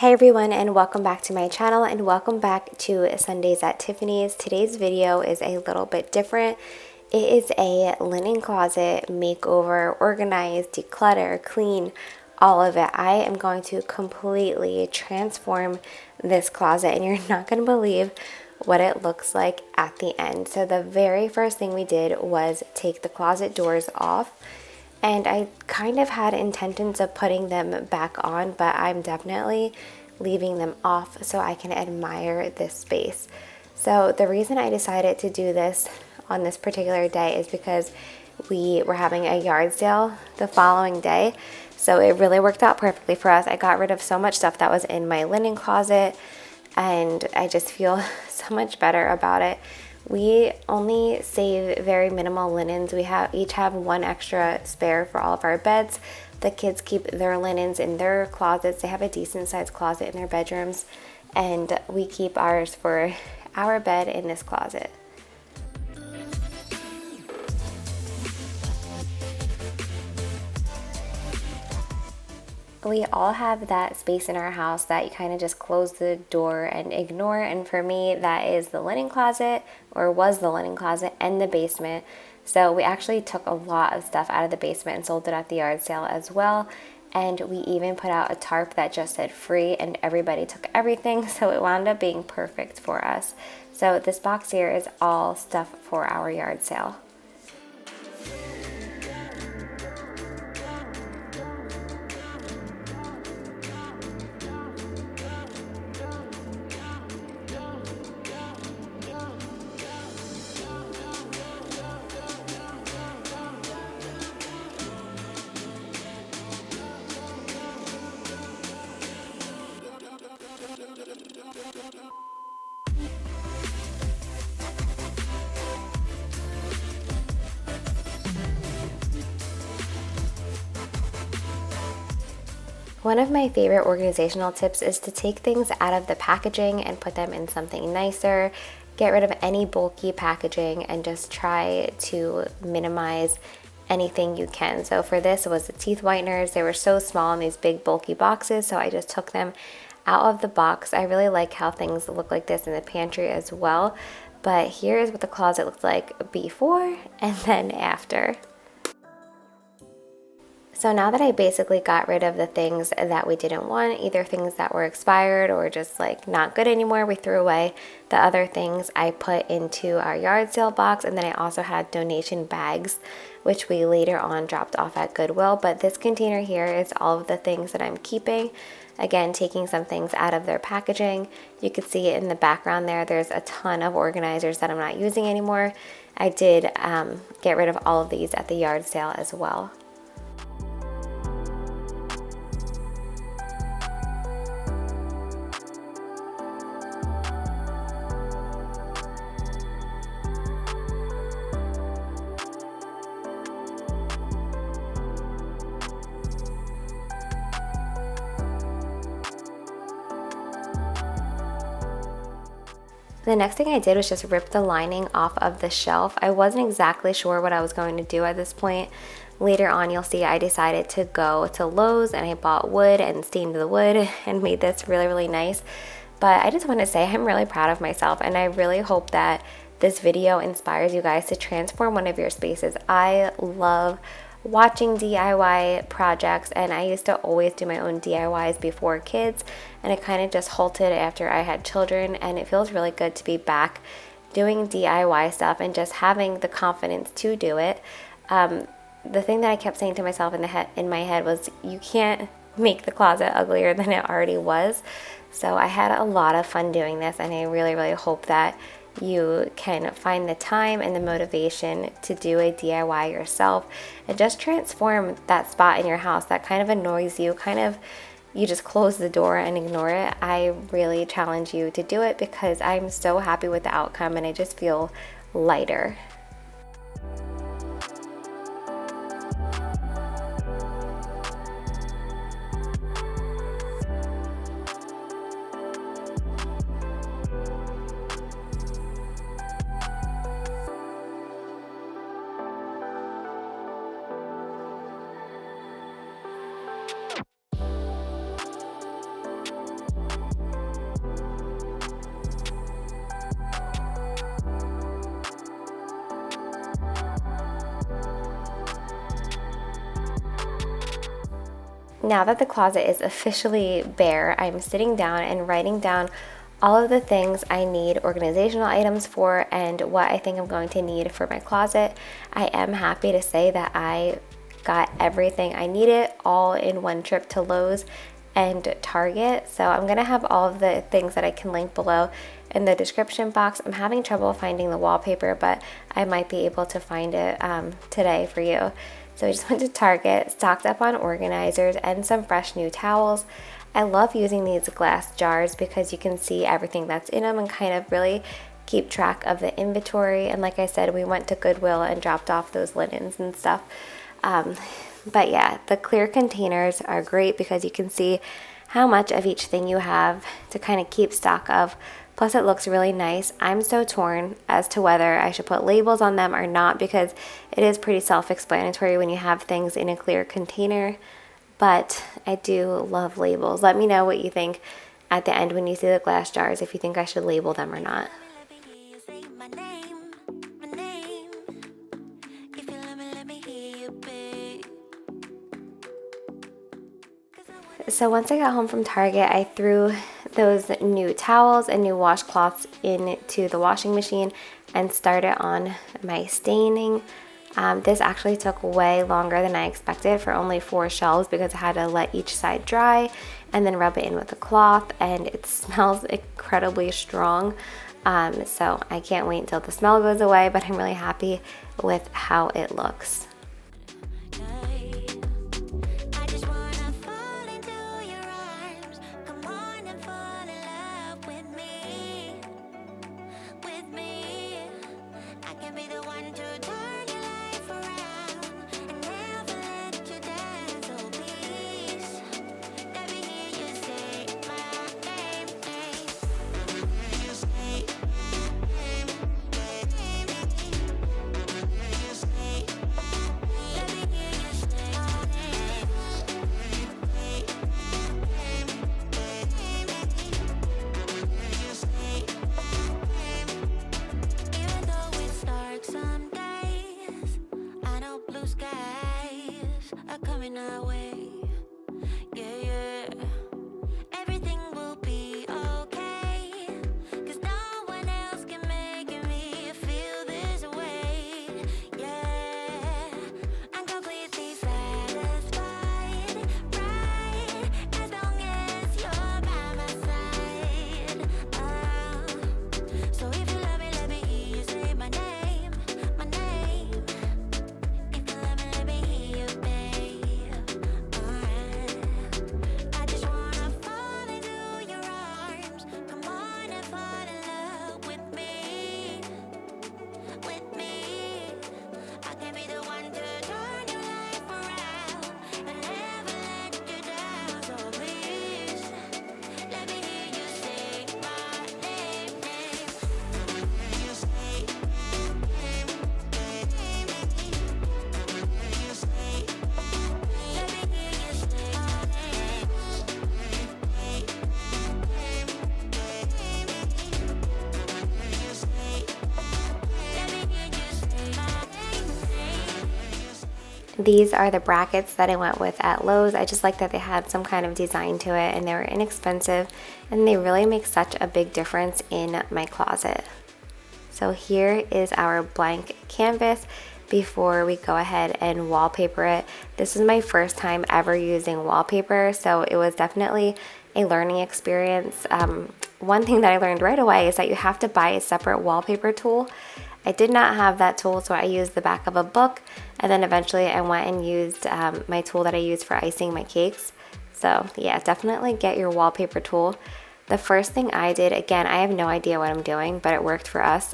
Hey everyone, and welcome back to my channel, and welcome back to Sundays at Tiffany's. Today's video is a little bit different. It is a linen closet makeover, organize, declutter, clean, all of it. I am going to completely transform this closet, and you're not going to believe what it looks like at the end. So the very first thing we did was take the closet doors off. And I kind of had intentions of putting them back on, but I'm definitely leaving them off so I can admire this space. So the reason I decided to do this on this particular day is because we were having a yard sale the following day. So it really worked out perfectly for us. I got rid of so much stuff that was in my linen closet, and I just feel so much better about it. We only save very minimal linens. We each have one extra spare for all of our beds. The kids keep their linens in their closets. They have a decent sized closet in their bedrooms, and we keep ours for our bed in this closet. We all have that space in our house that you kind of just close the door and ignore, and for me that is the linen closet, or was the linen closet, and the basement. So we actually took a lot of stuff out of the basement and sold it at the yard sale as well, and we even put out a tarp that just said free, and everybody took everything, so it wound up being perfect for us. So this box here is all stuff for our yard sale. One of my favorite organizational tips is to take things out of the packaging and put them in something nicer. Get rid of any bulky packaging and just try to minimize anything you can. So for this, it was the teeth whiteners. They were so small in these big bulky boxes, so I just took them out of the box. I really like how things look like this in the pantry as well. But here is what the closet looked like before and then after. So now that I basically got rid of the things that we didn't want, either things that were expired or just like not good anymore, we threw away. The other things I put into our yard sale box, and then I also had donation bags, which we later on dropped off at Goodwill. But this container here is all of the things that I'm keeping. Again, taking some things out of their packaging. You can see it in the background there. There's a ton of organizers that I'm not using anymore. I did get rid of all of these at the yard sale as well. The next thing I did was just rip the lining off of the shelf. I wasn't exactly sure what I was going to do at this point. Later on, you'll see I decided to go to Lowe's and I bought wood and stained the wood and made this really, really nice. But I just want to say I'm really proud of myself, and I really hope that this video inspires you guys to transform one of your spaces. I love watching DIY projects, and I used to always do my own DIYs before kids, and it kind of just halted after I had children, and it feels really good to be back doing DIY stuff and just having the confidence to do it. The thing that I kept saying to myself in my head was, you can't make the closet uglier than it already was. So I had a lot of fun doing this, and I really, really hope that you can find the time and the motivation to do a DIY yourself and just transform that spot in your house that kind of annoys you, you just close the door and ignore it. I really challenge you to do it because I'm so happy with the outcome, and I just feel lighter. now that the closet is officially bare, I'm sitting down and writing down all of the things I need organizational items for and what I think I'm going to need for my closet. I am happy to say that I got everything I needed all in one trip to Lowe's and Target. So I'm gonna have all of the things that I can link below in the description box. I'm having trouble finding the wallpaper, but I might be able to find it today for you. So I just went to Target, stocked up on organizers and some fresh new towels. I love using these glass jars because you can see everything that's in them and kind of really keep track of the inventory. And like I said, we went to Goodwill and dropped off those linens and stuff. But yeah, the clear containers are great because you can see how much of each thing you have to kind of keep stock of. Plus it looks really nice. I'm so torn as to whether I should put labels on them or not because it is pretty self-explanatory when you have things in a clear container. But I do love labels. Let me know what you think at the end when you see the glass jars, if you think I should label them or not. So once I got home from Target, I threw those new towels and new washcloths into the washing machine and started on my staining. This actually took way longer than I expected for only 4 shelves because I had to let each side dry and then rub it in with the cloth, and it smells incredibly strong. So I can't wait until the smell goes away, but I'm really happy with how it looks. These are the brackets that I went with at Lowe's. I just like that they had some kind of design to it and they were inexpensive and they really make such a big difference in my closet. So here is our blank canvas before we go ahead and wallpaper it. This is my first time ever using wallpaper, so it was definitely a learning experience. One thing that I learned right away is that you have to buy a separate wallpaper tool. I did not have that tool, so I used the back of a book, and then eventually I went and used my tool that I use for icing my cakes. So yeah, definitely get your wallpaper tool. The first thing I did, again, I have no idea what I'm doing, but it worked for us.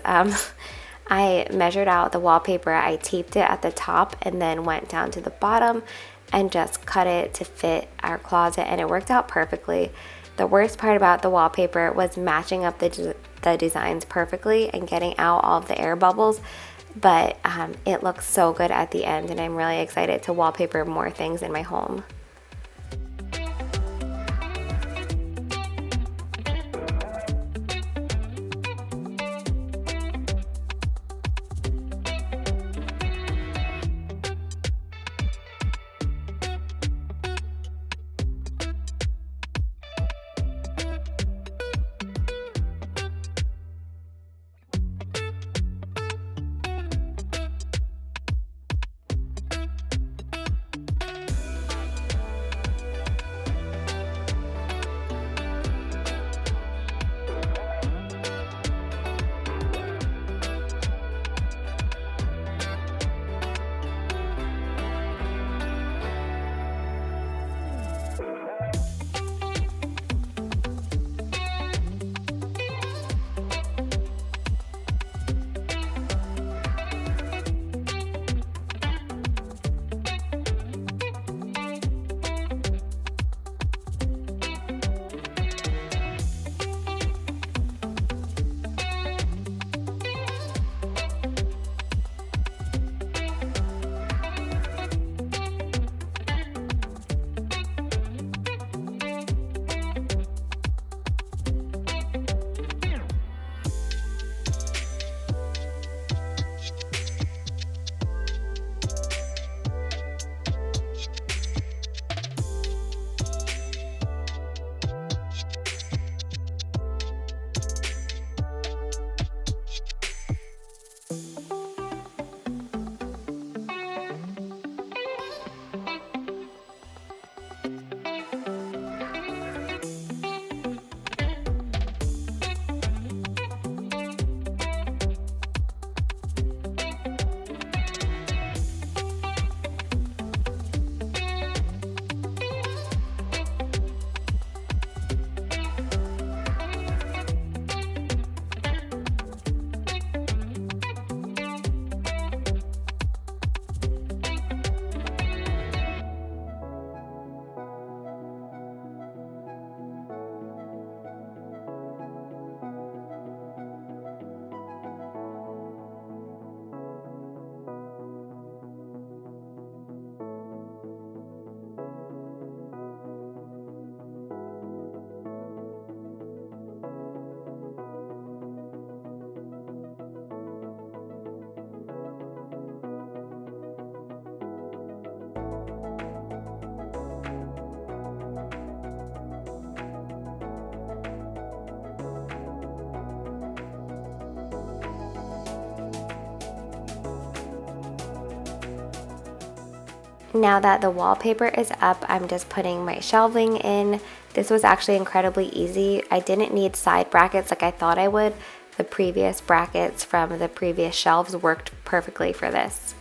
I measured out the wallpaper, I taped it at the top, and then went down to the bottom and just cut it to fit our closet, and it worked out perfectly. The worst part about the wallpaper was matching up the designs perfectly and getting out all of the air bubbles, but it looks so good at the end, and I'm really excited to wallpaper more things in my home. Now that the wallpaper is up, I'm just putting my shelving in. This was actually incredibly easy. I didn't need side brackets like I thought I would. The previous brackets from the previous shelves worked perfectly for this.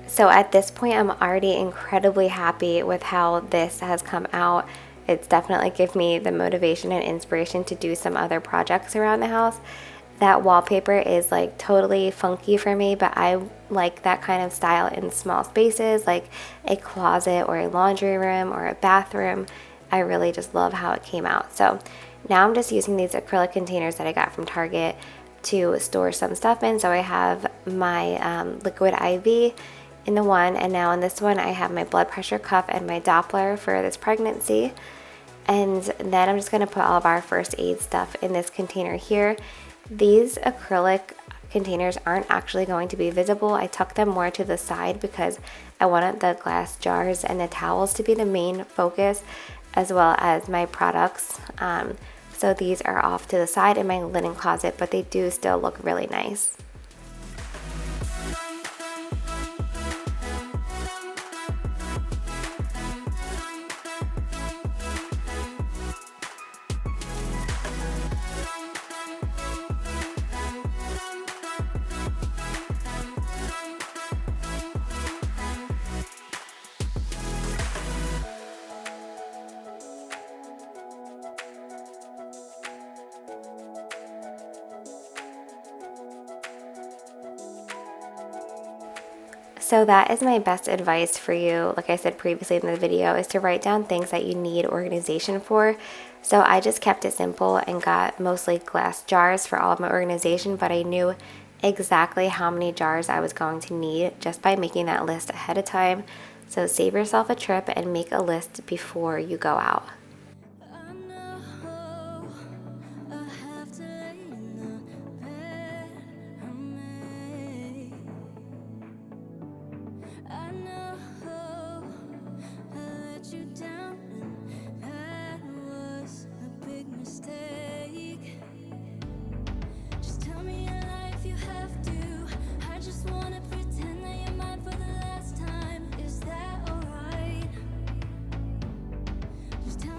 So at this point, I'm already incredibly happy with how this has come out. It's definitely given me the motivation and inspiration to do some other projects around the house. That wallpaper is like totally funky for me, but I like that kind of style in small spaces like a closet or a laundry room or a bathroom. I really just love how it came out. So now I'm just using these acrylic containers that I got from Target to store some stuff in. So I have my liquid IV in the one, and now in this one I have my blood pressure cuff and my Doppler for this pregnancy. And then I'm just going to put all of our first aid stuff in this container here. These acrylic containers aren't actually going to be visible. I tucked them more to the side because I wanted the glass jars and the towels to be the main focus, as well as my products. So these are off to the side in my linen closet, but they do still look really nice. So that is my best advice for you, like I said previously in the video, is to write down things that you need organization for. So I just kept it simple and got mostly glass jars for all of my organization, but I knew exactly how many jars I was going to need just by making that list ahead of time. So save yourself a trip and make a list before you go out. Just tell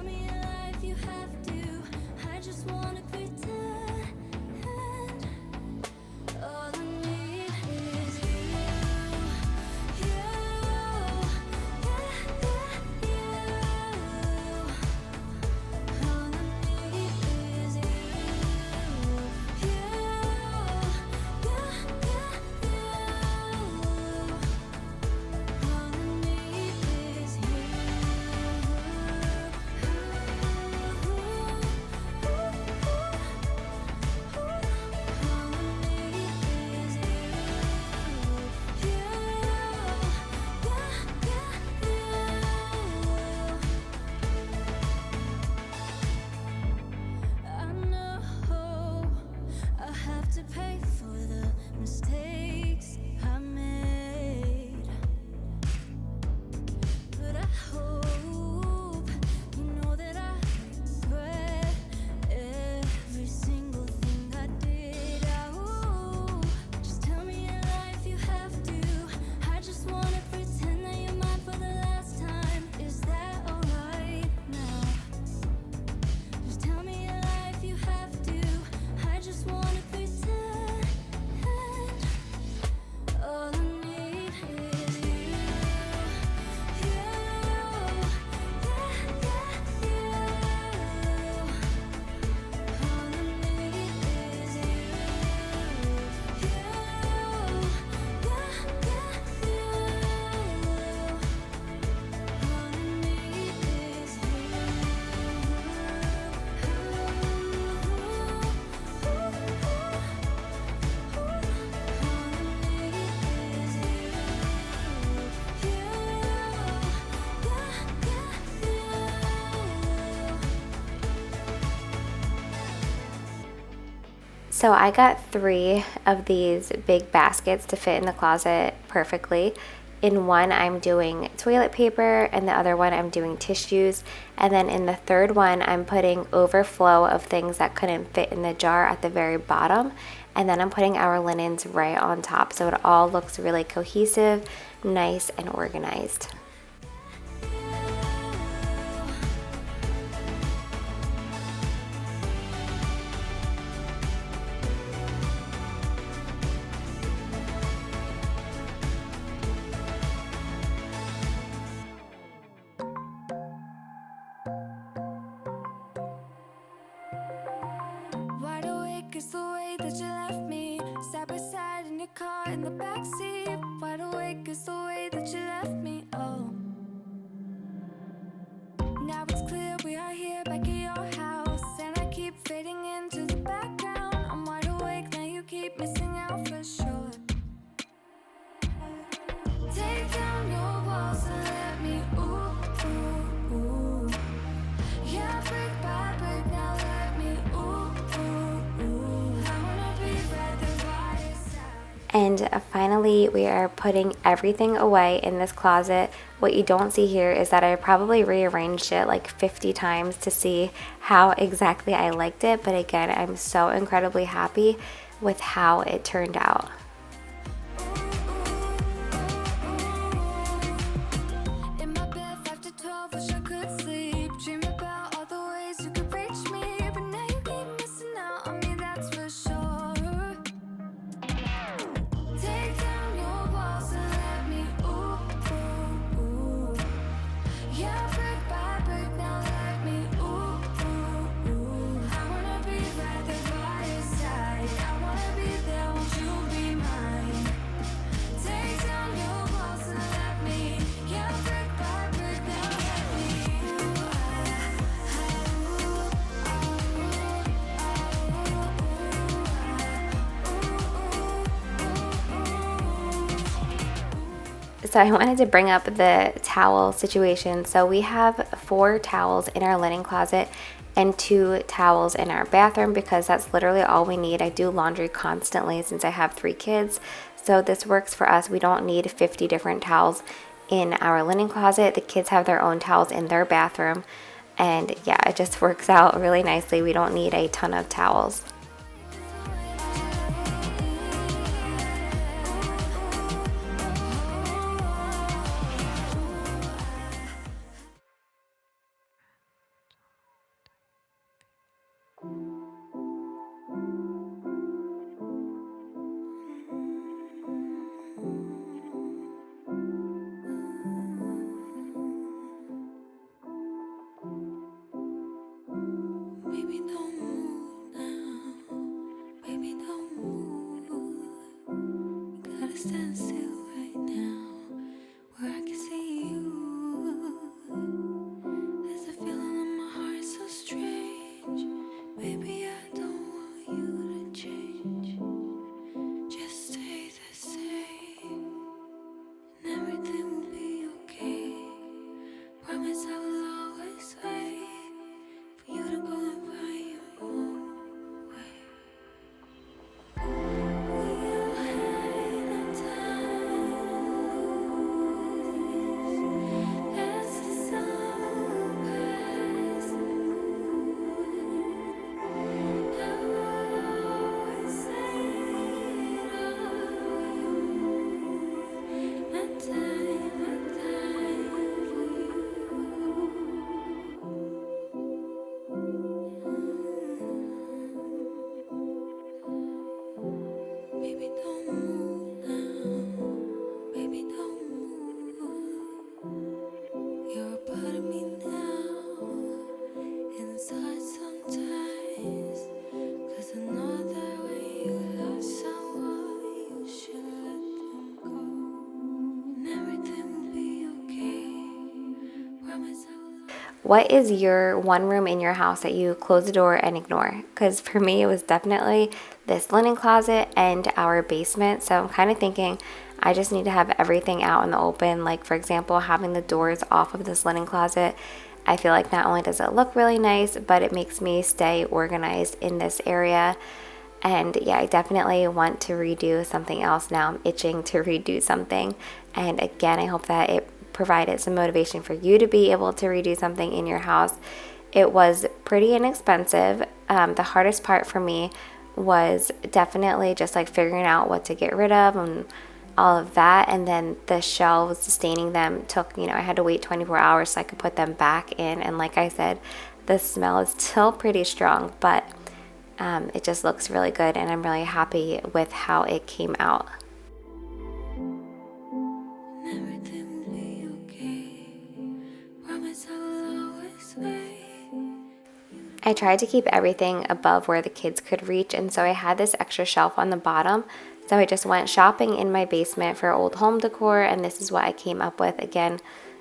So I got 3 of these big baskets to fit in the closet perfectly. In one I'm doing toilet paper, and the other one I'm doing tissues, and then in the third one I'm putting overflow of things that couldn't fit in the jar at the very bottom, and then I'm putting our linens right on top, so it all looks really cohesive, nice, and organized. Wide awake is the way that you left me, side by side in your car in the backseat. Wide awake is the way that you left me. Oh, now it's clear we are here back at your house, and I keep fading into the background. I'm wide awake now, you keep missing out for sure. Take down your walls and let me ooh, ooh, ooh. Yeah, brick by brick, now let me ooh, ooh, ooh. I wanna be right there by your side. And finally, we are putting everything away in this closet. What you don't see here is that I probably rearranged it like 50 times to see how exactly I liked it. But again, I'm so incredibly happy with how it turned out. In my bed 5 to 12, wish I could sleep. Dream about all the ways you could reach me, but now you keep missing out on me, that's for sure. Take down your walls and let me ooh, ooh, ooh. Yeah, brick by brick, now let me ooh, ooh, ooh. I wanna be right there by your side. I wanna be there, won't you be mine? Take down your walls and let me, yeah, brick by brick, now let me So I wanted to bring up the towel situation. So we have 4 towels in our linen closet and 2 towels in our bathroom because that's literally all we need. I do laundry constantly since I have 3 kids. So this works for us. We don't need 50 different towels in our linen closet. The kids have their own towels in their bathroom. And yeah, it just works out really nicely. We don't need a ton of towels. Baby, don't move now. Baby, don't move. You gotta stand still right now, where I can see you. There's a feeling in my heart so strange. Baby, I don't want you to change. Just stay the same, and everything will be okay. Promise I will always wait for you to go and find your own way. We don't have no time to lose. As the sun passes, I will always say my time for you. Baby, don't move now. Baby, don't move. You're a part of me now, and it's hard sometimes, 'cause I know that when you love someone, you should let them go, and everything will be okay. Promise I will. What is your one room in your house that you close the door and ignore? Because for me, it was definitely this linen closet and our basement. So I'm kind of thinking I just need to have everything out in the open. Like, for example, having the doors off of this linen closet. I feel like not only does it look really nice, but it makes me stay organized in this area. And yeah, I definitely want to redo something else now. I'm itching to redo something. And again, I hope that it provided some motivation for you to be able to redo something in your house. It was pretty inexpensive. The hardest part for me was definitely just like figuring out what to get rid of and all of that. And then the shelves, sustaining them took, I had to wait 24 hours so I could put them back in. And like I said, the smell is still pretty strong, but it just looks really good, and I'm really happy with how it came out. Everything will be okay. Promise I will always wait. I tried to keep everything above where the kids could reach, and so I had this extra shelf on the bottom. So I just went shopping in my basement for old home decor, and this is what I came up with. Again,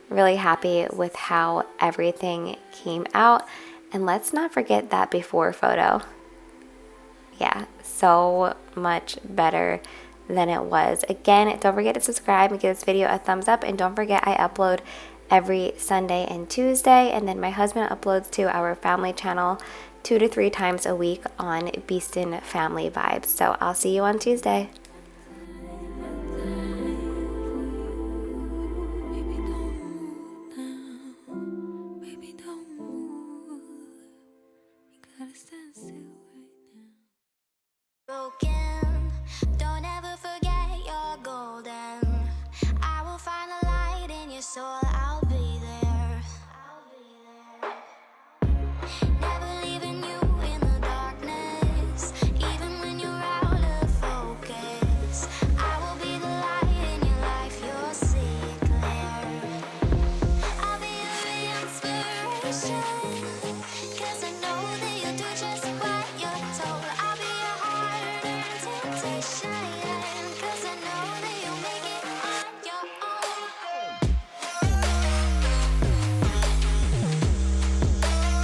really happy with how everything came out. And let's not forget that before photo. Yeah, so much better than it was. Again, don't forget to subscribe and give this video a thumbs up, and don't forget I upload every Sunday and Tuesday, and then my husband uploads to our family channel 2 to 3 times a week on Beaston Family Vibes. So I'll see you on Tuesday.